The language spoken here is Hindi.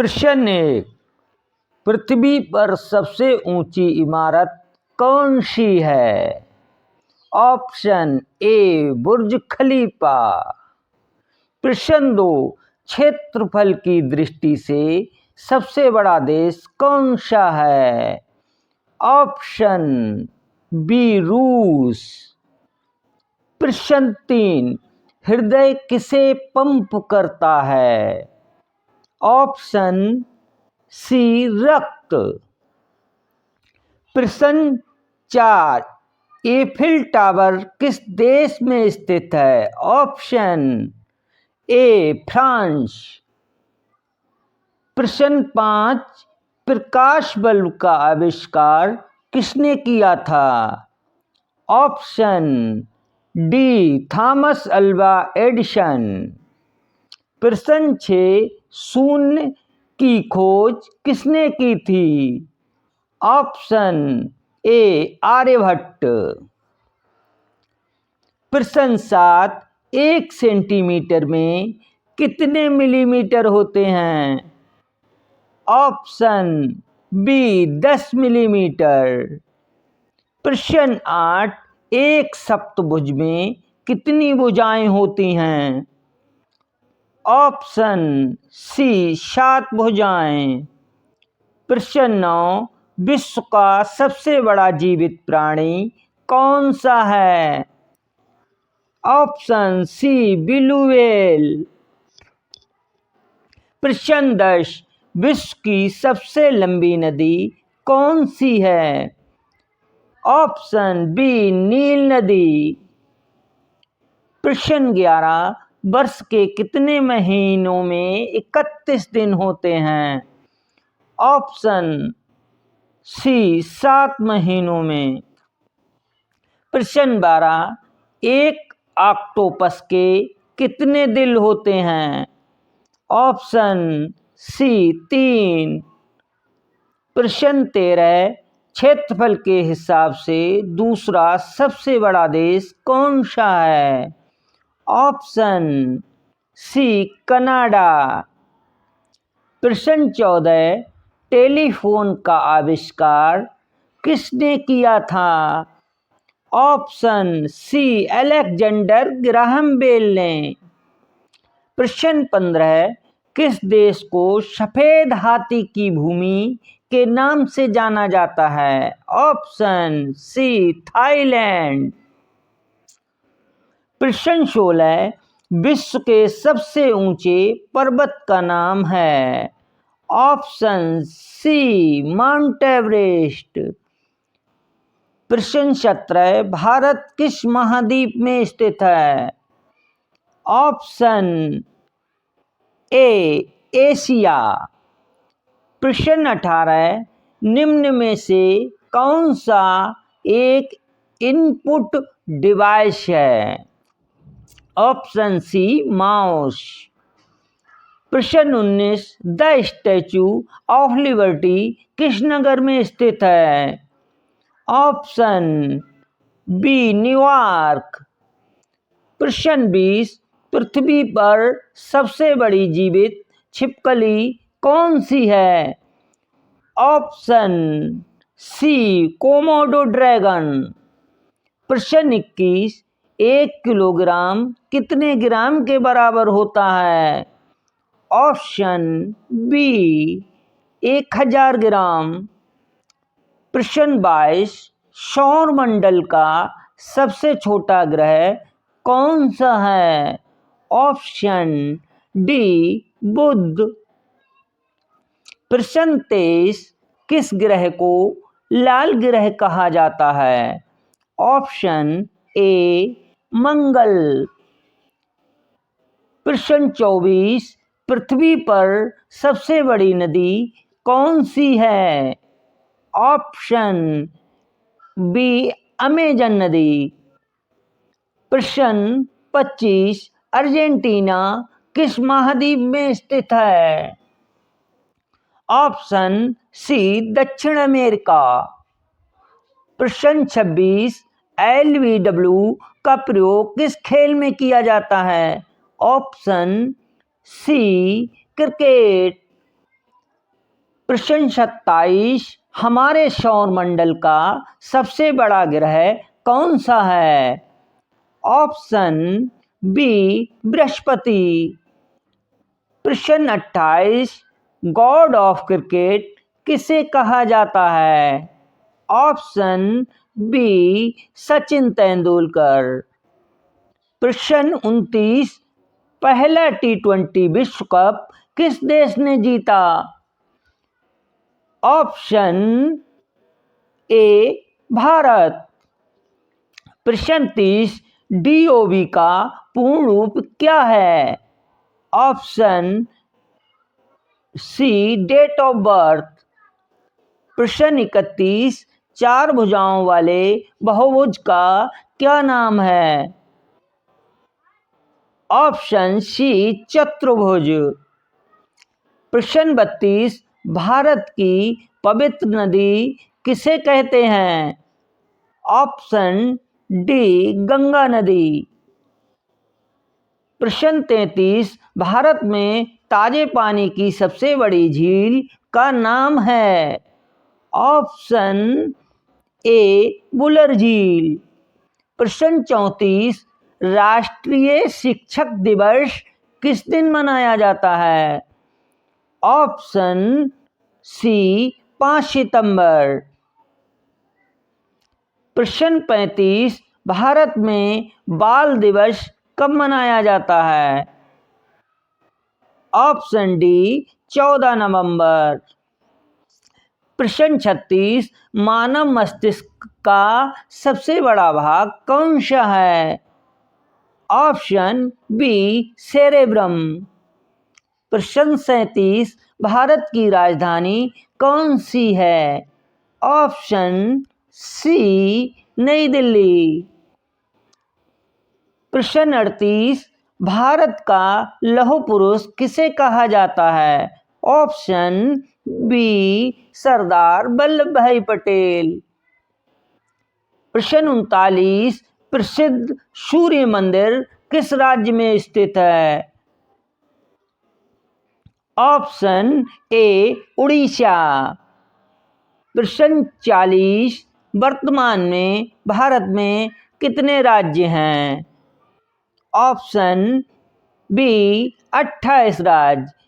प्रश्न 1। पृथ्वी पर सबसे ऊंची इमारत कौन सी है? ऑप्शन ए बुर्ज खलीफा। प्रश्न 2। क्षेत्रफल की दृष्टि से सबसे बड़ा देश कौन सा है? ऑप्शन बी रूस। प्रश्न 3। हृदय किसे पंप करता है? ऑप्शन सी रक्त। प्रश्न 4। एफिल टावर किस देश में स्थित है? Option A France. प्रश्न 5। प्रकाश बल्ब का आविष्कार किसने किया था? Option D Thomas Alva Edison. प्रश्न 6। शून्य की खोज किसने की थी? Option A Aryabhata. प्रश्न 7। 1 सेंटीमीटर में कितने मिलीमीटर होते हैं? Option B 10 millimetre. प्रश्न 8। एक सप्तभुज में कितनी भुजाएं होती हैं? ऑप्शन सी 7 भुजाएं। प्रश्न 9। विश्व का सबसे बड़ा जीवित प्राणी कौन सा है? Option C blue whale. प्रश्न 10। विश्व की सबसे लंबी नदी कौन सी है? ऑप्शन बी नील नदी। प्रश्न 11। वर्ष के कितने महीनों में 31 दिन होते हैं? ऑप्शन सी 7 महीनों में। प्रश्न 12। एक ऑक्टोपस के कितने दिल होते हैं? Option C 3। प्रश्न 13। क्षेत्रफल के हिसाब से दूसरा सबसे बड़ा देश कौन सा है? Option C Canada. प्रश्न 14। टेलीफोन का आविष्कार किसने किया था? Option C Alexander Graham Bell ने। प्रश्न 15। किस देश को सफेद हाथी की भूमि के नाम से जाना जाता है? Option C Thailand. प्रश्न 16। विश्व के सबसे ऊंचे पर्वत का नाम है? Option C Mount Everest. प्रश्न 17। भारत किस महाद्वीप में स्थित है? Option A Asia. प्रश्न 18। निम्न में से कौन सा एक इनपुट डिवाइस है? Option C mouse. प्रश्न 19। द स्टैच्यू ऑफ लिबर्टी किस नगर में स्थित है? Option B New York. प्रश्न 20। पृथ्वी पर सबसे बड़ी जीवित छिपकली कौन सी है? Option C Komodo dragon. प्रश्न 21। 1 किलोग्राम कितने ग्राम के बराबर होता है? ऑप्शन बी 1000 ग्राम। प्रश्न 22। सौर मंडल का सबसे छोटा ग्रह कौन सा है? ऑप्शन डी बुध। प्रश्न 23। किस ग्रह को लाल ग्रह कहा जाता है? ऑप्शन ए मंगल। प्रश्न 24। पृथ्वी पर सबसे बड़ी नदी कौन सी है? ऑप्शन बी अमेजन नदी। प्रश्न 25। अर्जेंटीना किस महाद्वीप में स्थित है? ऑप्शन सी दक्षिण अमेरिका। प्रश्न 26। LBW का प्रयोग किस खेल में किया जाता है? Option C cricket. प्रश्न 27, हमारे सौर मंडल का सबसे बड़ा ग्रह कौन सा है? Option B Brihaspati. प्रश्न 28, गॉड ऑफ क्रिकेट किसे कहा जाता है? Option B Sachin Tendulkar. प्रश्न 29, पहला T20 विश्व कप किस देश ने जीता? Option A Bharat. प्रश्न 30, DOB का पूर्ण रूप क्या है? Option C date of birth. प्रश्न 31, चार भुजाओं वाले बहुभुज का क्या नाम है? ऑप्शन सी चतुर्भुज। प्रश्न 32, भारत की पवित्र नदी किसे कहते हैं? ऑप्शन डी गंगा नदी। प्रश्न 33, भारत में ताजे पानी की सबसे बड़ी झील का नाम है? ऑप्शन ए बुलर झील। प्रश्न 34, राष्ट्रीय शिक्षक दिवस किस दिन मनाया जाता है? ऑप्शन सी 5 सितंबर। प्रश्न 35, भारत में बाल दिवस कब मनाया जाता है? ऑप्शन डी 14 नवंबर। प्रश्न 36, मानव मस्तिष्क का सबसे बड़ा भाग कौन सा है? Option B cerebrum. प्रश्न 37, भारत की राजधानी कौन सी है? ऑप्शन सी नई दिल्ली। प्रश्न 38, भारत का लौह पुरुष किसे कहा जाता है? ऑप्शन बी सरदार वल्लभ भाई पटेल। प्रश्न 39, प्रसिद्ध सूर्य मंदिर किस राज्य में स्थित है? ऑप्शन ए उड़ीसा। प्रश्न 40, वर्तमान में भारत में कितने राज्य हैं? ऑप्शन बी 28 राज्य।